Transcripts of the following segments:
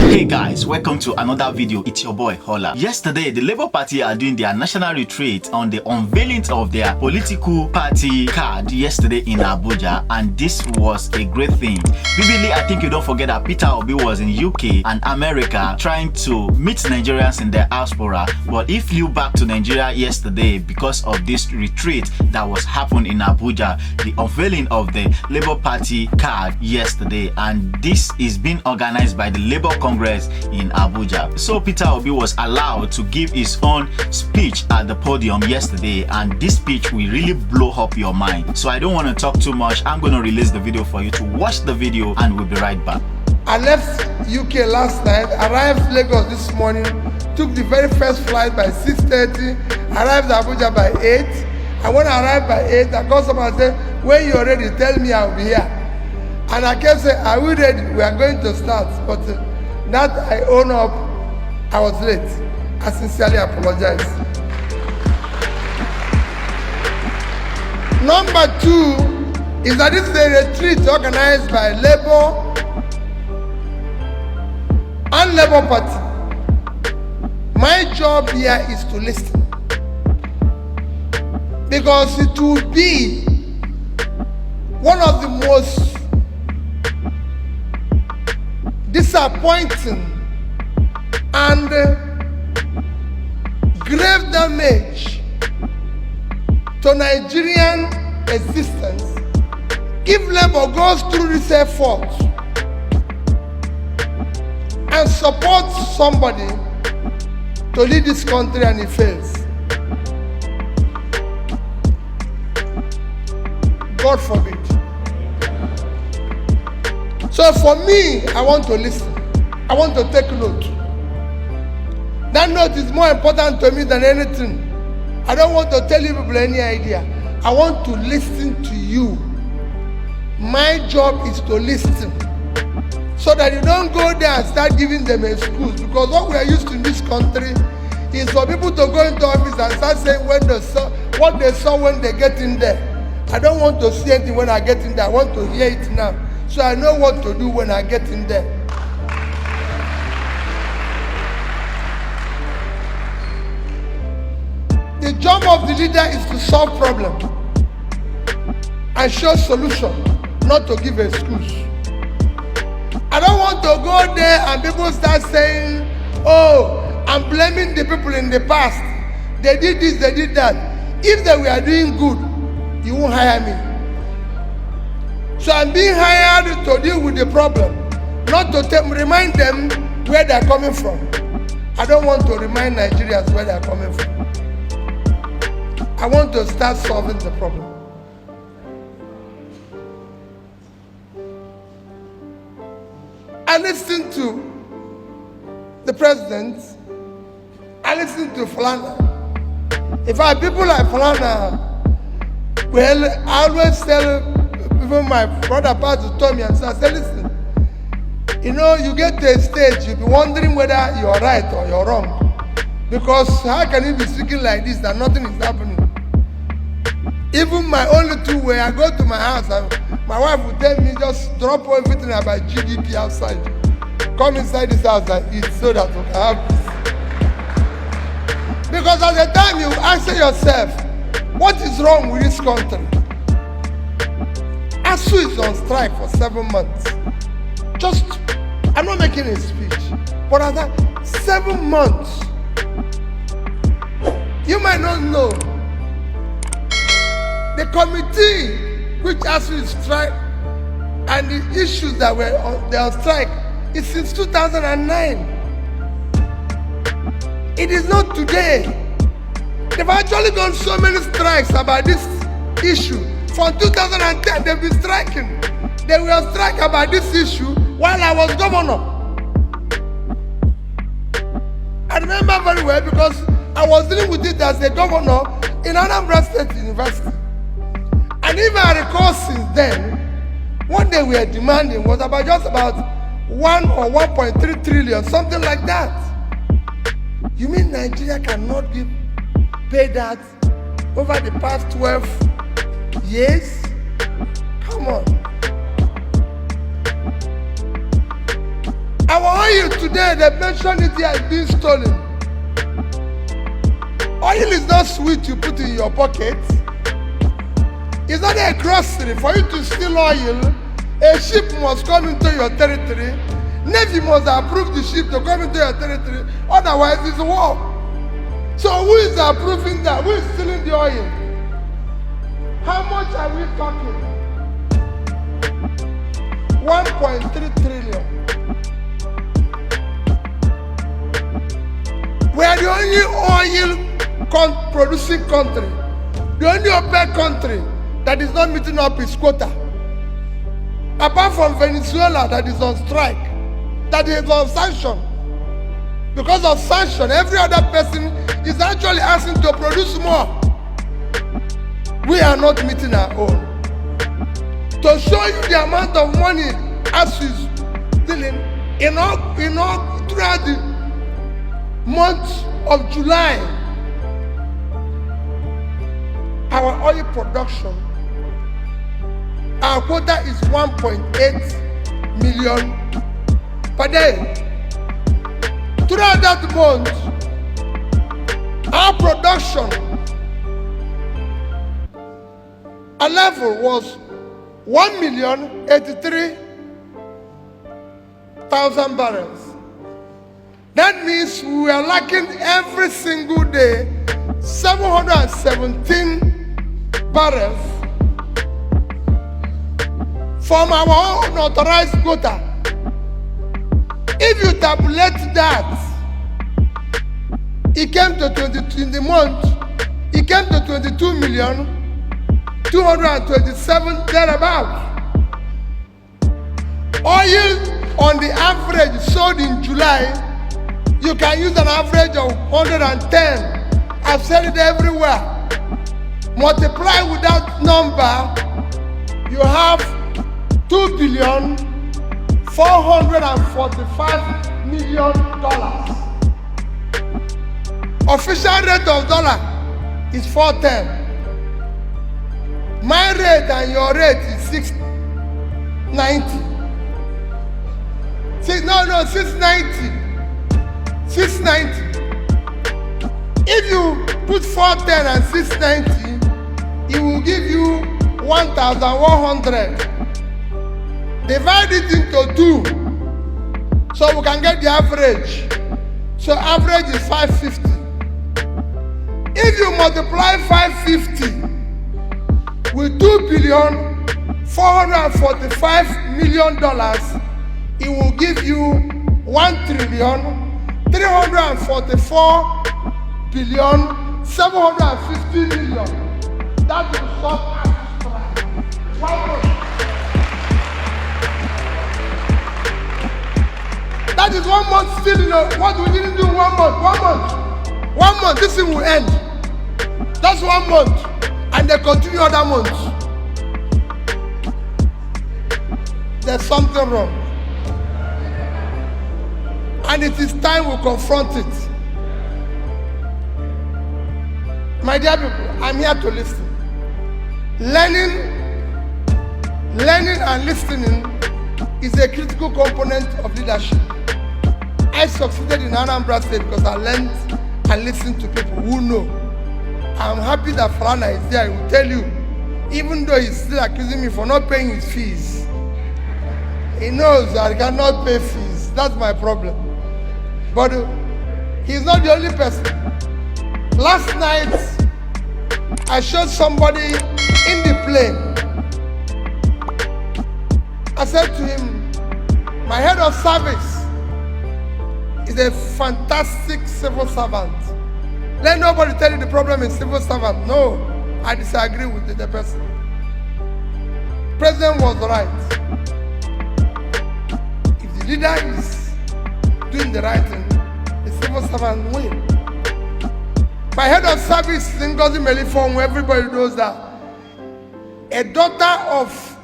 Hey guys, welcome to another video. It's your boy Hola. Yesterday, the Labour Party are doing their national retreat on the unveiling of their political party card yesterday in Abuja, and this was a great thing. Vividly, I think you don't forget that Peter Obi was in UK and America trying to meet Nigerians in their diaspora, but he flew back to Nigeria yesterday because of this retreat that was happened in Abuja, the unveiling of the Labour Party card yesterday, and this is being organized by the Labour Congress in Abuja. So Peter Obi was allowed to give his own speech at the podium yesterday, and this speech will really blow up your mind. So I don't want to talk too much. I'm going to release the video for you to watch the video, and we'll be right back. I left UK last night, arrived Lagos this morning, took the very first flight by 6:30, arrived Abuja by 8. And when I arrived by 8, I called someone and said, when you're ready, tell me I'll be here. And I kept saying, are we ready? We are going to start. But that I own up, I was late. I sincerely apologize. Number 2 is that this is a retreat organized by Labour and Labour Party. My job here is to listen, because it will be one of the most disappointing and grave damage to Nigerian existence if Labour goes through this effort and supports somebody to lead this country and it fails. God forbid. So for me, I want to listen. I want to take note. That note is more important to me than anything. I don't want to tell you people any idea. I want to listen to you. My job is to listen, so that you don't go there and start giving them an excuse. Because what we are used to in this country is for people to go into office and start saying what they saw when they get in there. I don't want to see anything when I get in there. I want to hear it now, so I know what to do when I get in there. The job of the leader is to solve problems and show solution, not to give excuse. I don't want to go there and people start saying, oh, I'm blaming the people in the past. They did this, they did that. If they were doing good, you won't hire me. So I'm being hired to deal with the problem, not to remind them where they're coming from. I don't want to remind Nigerians where they're coming from. I want to start solving the problem. I listened to the president. I listened to Fulana. In fact, people like Fulana, well, I always tell even my brother Pastor Tommy and say, listen, you know, you get to a stage, you'll be wondering whether you're right or you're wrong. Because how can you be speaking like this and nothing is happening? Even my only two way, I go to my house and my wife would tell me, just drop everything about GDP outside. Come inside this house and eat so that we can have this. Because at the time you answer yourself, what is wrong with this country? ASU is on strike for 7 months. I'm not making a speech, but at that 7 months, you might not know, the committee which ASU is strike and the issues that were on strike is since 2009. It is not today. They've actually done so many strikes about this issue. From 2010, they've been striking. They were striking about this issue while I was governor. I remember very well because I was dealing with it as a governor in Anambra State University. And even I recall since then, what they were demanding was about just about 1 or 1.3 trillion, something like that. You mean Nigeria cannot pay that over the past 12 years? Come on. Today they mention it here as being stolen. Oil is not sweet you put in your pocket. It's not a grocery. For you to steal oil, a ship must come into your territory. Navy must approve the ship to come into your territory. Otherwise, it's war. So who is approving that? Who is stealing the oil? How much are we talking? 1.3 trillion. We are the only oil producing country, the only OPEC country that is not meeting up its quota. Apart from Venezuela that is on strike, that is on sanction. Because of sanction, every other person is actually asking to produce more. We are not meeting our own. To show you the amount of money as is stealing, throughout the month of July, our oil production, our quota is 1.8 million per day. Throughout that month, our production, our level was 1,083,000 barrels. That means we were lacking every single day 717 barrels from our own authorized quota. If you tabulate that, it came to 22 in the month. It came to 22,227,000 thereabouts. Oil on the average sold in July, you can use an average of 110. I've said it everywhere. Multiply with that number, you have $2,445,000,000. Official rate of dollar is 410. My rate and your rate is 690. 690. 690. If you put 410 and 690, it will give you 1,100. Divide it into 2, so we can get the average. So average is 550. If you multiply 550 with $2,445,000,000, it will give you $1,344,750,000,000. That will solve our strike. That is 1 month still, what we didn't do 1 month. 1 month. 1 month, this thing will end. That's 1 month. And they continue other months. There's something wrong. And it is time we confront it. My dear people, I'm here to listen. Learning and listening is a critical component of leadership. I succeeded in Anambra State because I learned and listened to people who know. I'm happy that Falana is there. He will tell you, even though he's still accusing me for not paying his fees, he knows I cannot pay fees. That's my problem. But he's not the only person. Last night, I showed somebody in the plane. I said to him, my head of service is a fantastic civil servant. Let nobody tell you the problem is civil servant. No, I disagree with the person. President was right. If the leader is doing the right thing, the civil servant will. My head of service is Ngozi Melifon, where everybody knows that. A daughter of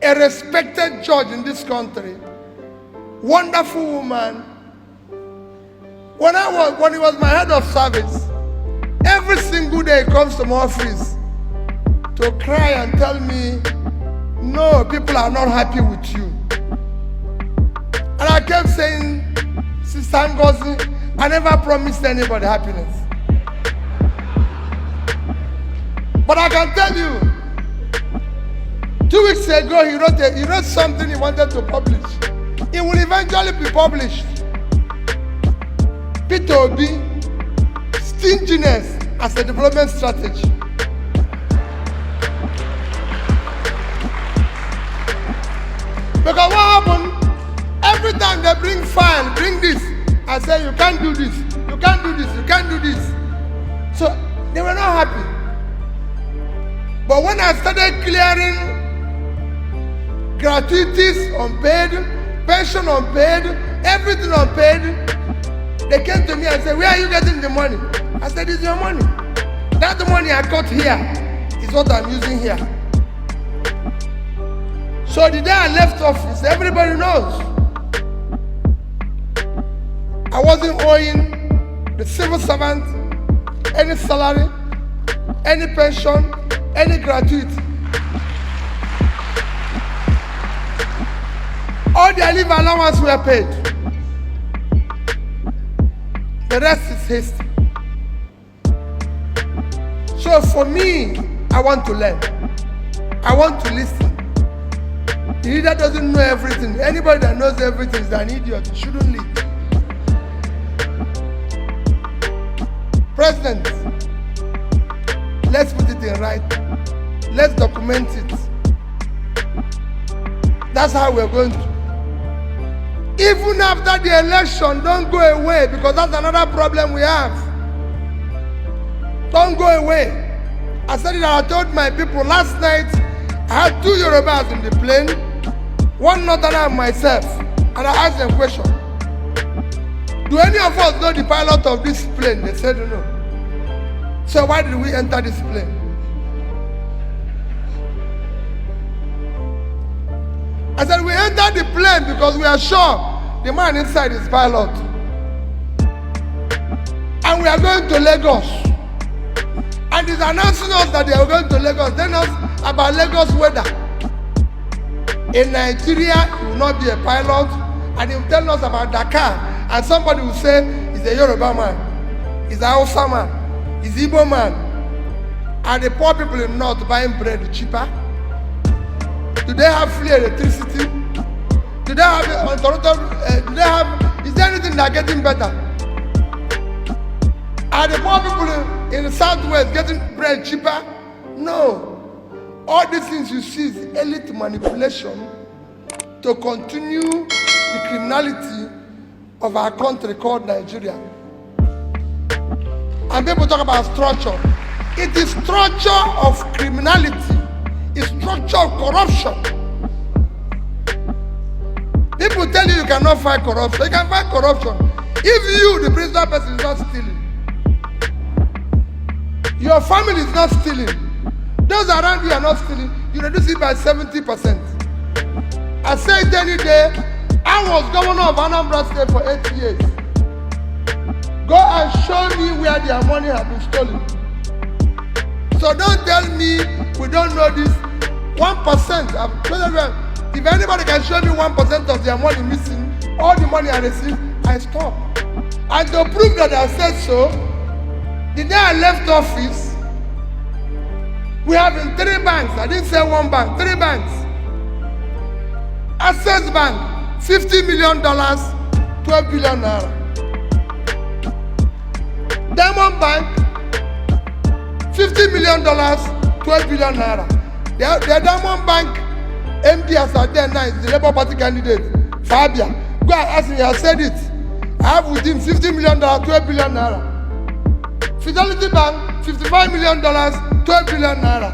a respected judge in this country, wonderful woman. When he was my head of service, every single day he comes to my office to cry and tell me, no, people are not happy with you. And I kept saying, Sister Ngozi, I never promised anybody happiness. But I can tell you, 2 weeks ago he wrote something he wanted to publish. It will eventually be published. Peter Obi, stinginess as a development strategy. Because what happened? Every time they bring file, bring this, I say you can't do this, you can't do this, you can't do this. So they were not happy. But when I started clearing gratuities unpaid, pension unpaid, everything unpaid, they came to me and said, where are you getting the money? I said, it's your money. That's the money I got here is what I'm using here. So the day I left office, everybody knows I wasn't owing the civil servant any salary, any pension, any gratuity. All their leave allowance were paid. The rest is history. So for me, I want to learn. I want to listen. The leader doesn't know everything. Anybody that knows everything is an idiot. He shouldn't lead. President, let's put it in writing. Let's document it. That's how we're going to. Even after the election, don't go away, because that's another problem we have. Don't go away. I said it, I told my people last night. I had 2 Yorubas in the plane, one Northerner and myself, and I asked them a question. Do any of us know the pilot of this plane? They said no. So why did we enter this plane? I said we entered the plane because we are sure the man inside is pilot. And we are going to Lagos. And he's announcing us that they are going to Lagos. Telling us about Lagos weather. In Nigeria, he will not be a pilot. And he will tell us about Dakar. And somebody will say, he's a Yoruba man. He's a Hausa man. He's Igbo man. And the poor people in the north buying bread cheaper. Do they have free electricity? Do they have do they have? Is there anything that getting better? Are the poor people in the southwest getting bread cheaper? No. All these things you see is elite manipulation to continue the criminality of our country called Nigeria. And people talk about structure. It is structure of criminality. It's structure of corruption. People tell you cannot fight corruption. You can fight corruption. If you, the principal person, is not stealing, your family is not stealing, those around you are not stealing, you reduce it by 70%. I say it any day. I was governor of Anambra State for 8 years. Go and show me where their money has been stolen. So don't tell me we don't know this. 1%. If anybody can show me 1% of their money missing, all the money I receive, I stop. And to prove that I said so, the day I left office, we have in 3 banks. I didn't say 1 bank, 3 banks. Access Bank, $50 million, 12 billion naira. Diamond Bank, $50 million, 12 billion naira. The Diamond Bank MD as are there now is the Labour Party candidate, Fabia. Go and ask him, he has said it. I have with him $50 million, 12 billion naira. Fidelity Bank, $55 million, 12 billion naira.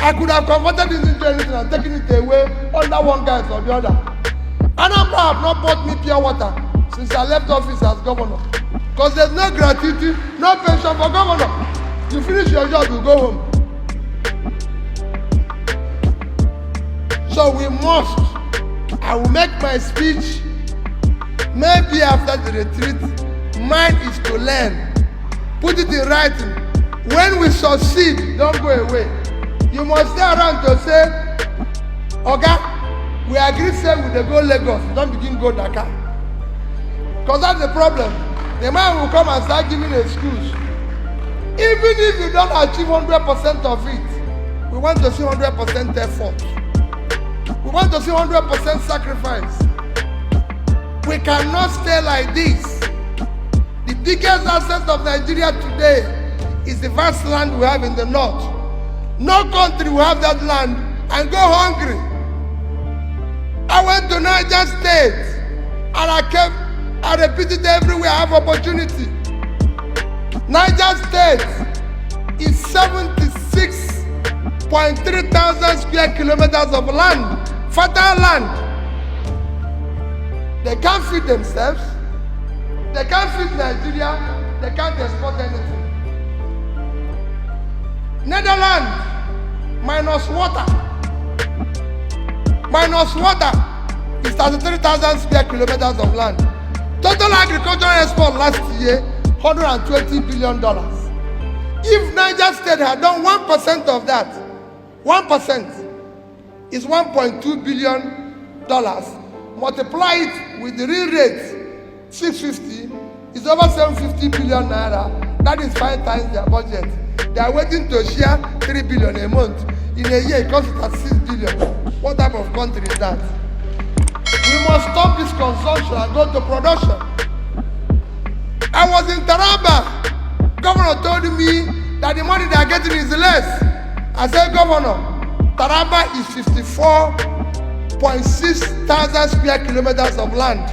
I could have converted this into anything and taken it away under one guy or the other. Anambra have not bought me pure water since I left office as governor. Because there's no gratuity, no pension for governor. You finish your job, you go home. So we must, I will make my speech, maybe after the retreat. Mine is to learn. Put it in writing. When we succeed, don't go away. You must stay around to say, Oga, we agree say we dey go Lagos, don't begin go Dakar. Because that's the problem. The man will come and start giving excuse. Even if you don't achieve 100% of it, we want to see 100% effort. We want to see 100% sacrifice. We cannot stay like this. The biggest asset of Nigeria today is the vast land we have in the north. No country will have that land and go hungry. I went to Niger State and I repeated everywhere I have opportunity. Niger State is 76.3 thousand square kilometers of land, fertile land. They can't feed themselves, they can't feed Nigeria, they can't export anything. Netherlands, minus water is 33,000 square kilometers of land. Total agricultural export last year, $120 billion. If Niger State had done 1% of that, 1% is $1.2 billion. Multiply it with the real rate, 650, is over 750 billion naira. That is 5 times their budget. They are waiting to share 3 billion a month. In a year, it costs at 6 billion. What type of country is that? We must stop this consumption and go to production. I was in Taraba. Governor told me that the money they are getting is less. I said, Governor, Taraba is 54.6 thousand square kilometers of land.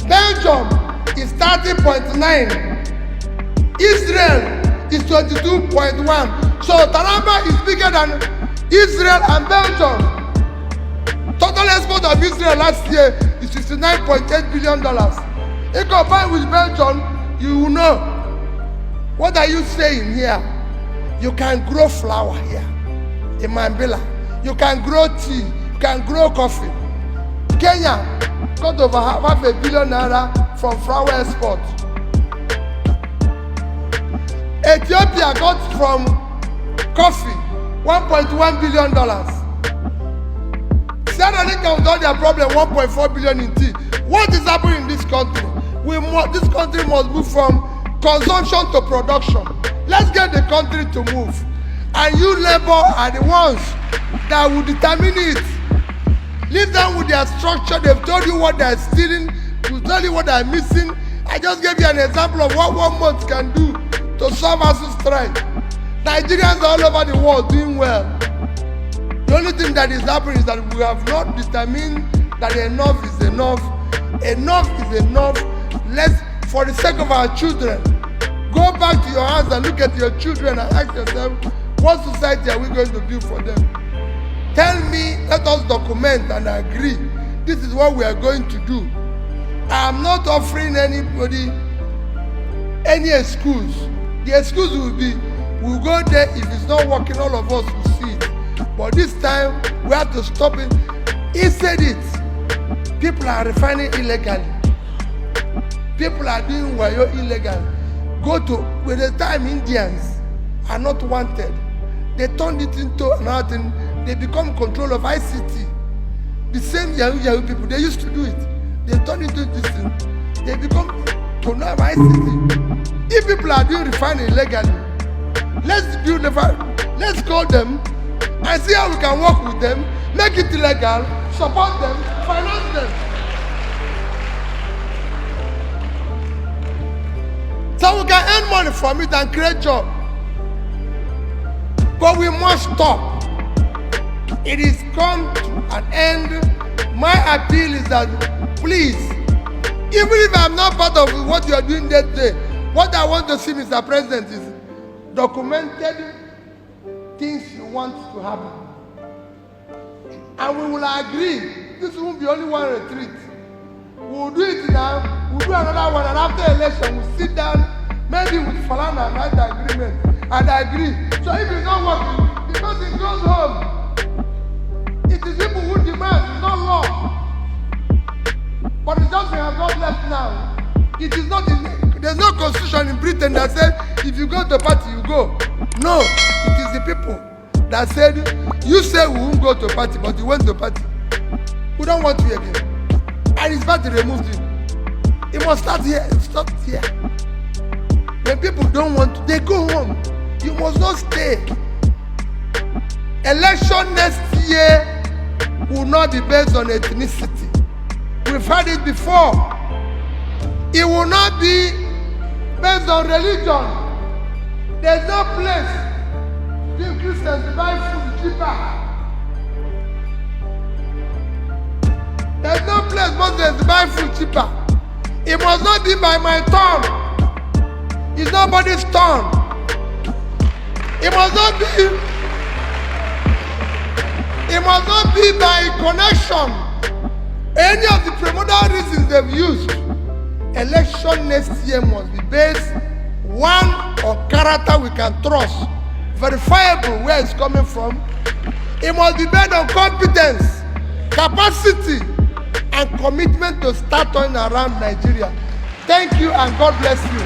Belgium is 30.9. Israel is 22.1. So Taraba is bigger than Israel and Belgium. Total export of Israel last year is $69.8 billion. If combined with Belgium, you will know. What are you saying here? You can grow flour here in Mambila. You can grow tea. You can grow coffee. Kenya got over half a billion naira from flour export. Ethiopia got from coffee $1.1 billion. Sierra Leone with all their problem, 1.4 billion in tea. What is happening in this country? This country must move from consumption to production. Let's get the country to move. And you labor are the ones that will determine it. Leave them with their structure. They've told you what they're stealing. They've told you what they're missing. I just gave you an example of what 1 month can do to solve us strike. Nigerians all over the world doing well. The only thing that is happening is that we have not determined that enough is enough. Enough is enough. Let's, for the sake of our children, go back to your house and look at your children and ask yourself, what society are we going to build for them? Tell me, let us document and agree. This is what we are going to do. I am not offering anybody any excuse. The excuse will be, we'll go there, if it's not working, all of us will see it. But this time, we have to stop it. He said it. People are refining illegally. People are doing wayo illegal. Go to, with the time Indians are not wanted, they turned it into another thing. They become control of ICT. The same Yahoo people, they used to do it. They turned into this thing. They become control of ICT. If people are doing refining illegally, let's build the let's call them and see how we can work with them, make it illegal, support them, finance them. So we can earn money from it and create jobs. But we must stop. It is come to an end. My appeal is that, please, even if I'm not part of what you are doing that day, what I want to see, Mr. President, is documented things you want to happen. And we will agree. This won't be only one retreat. We'll do it now, we'll do another one, and after election, we'll sit down, maybe with Falana and write the agreement, and agree. So if it's not working, the person goes home. It is people who demand, it's not law. But it's just we have not left now. It is not there's no constitution in Britain that said if you go to party, you go. No, it is the people that said, you say we won't go to party, but you went to party. We don't want you again. and his party removed him. It must start here. It start here. When people don't want to, they go home. You must not stay. Election next year will not be based on ethnicity. We've heard it before. It will not be based on religion. There's no place give Christians to buy food cheaper. There's no place Muslims to buy food cheaper. It must not be by my turn. It's nobody's turn. It must not be by connection. Any of the primordial reasons they've used. Election next year must be based one or character we can trust, verifiable where it's coming from. It must be based on competence, capacity, and commitment to start turning around Nigeria. Thank you and God bless you.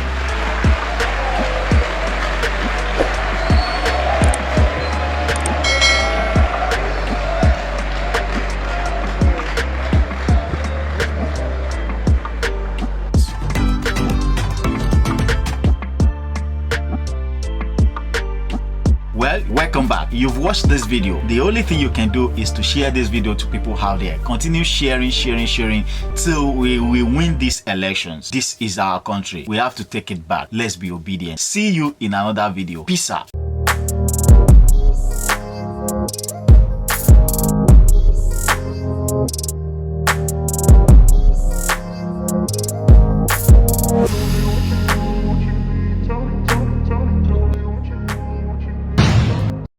Well, welcome back. You've watched this video. The only thing you can do is to share this video to people out there. Continue sharing till we win these elections. This is our country. We have to take it back. Let's be obedient. See you in another video. Peace out.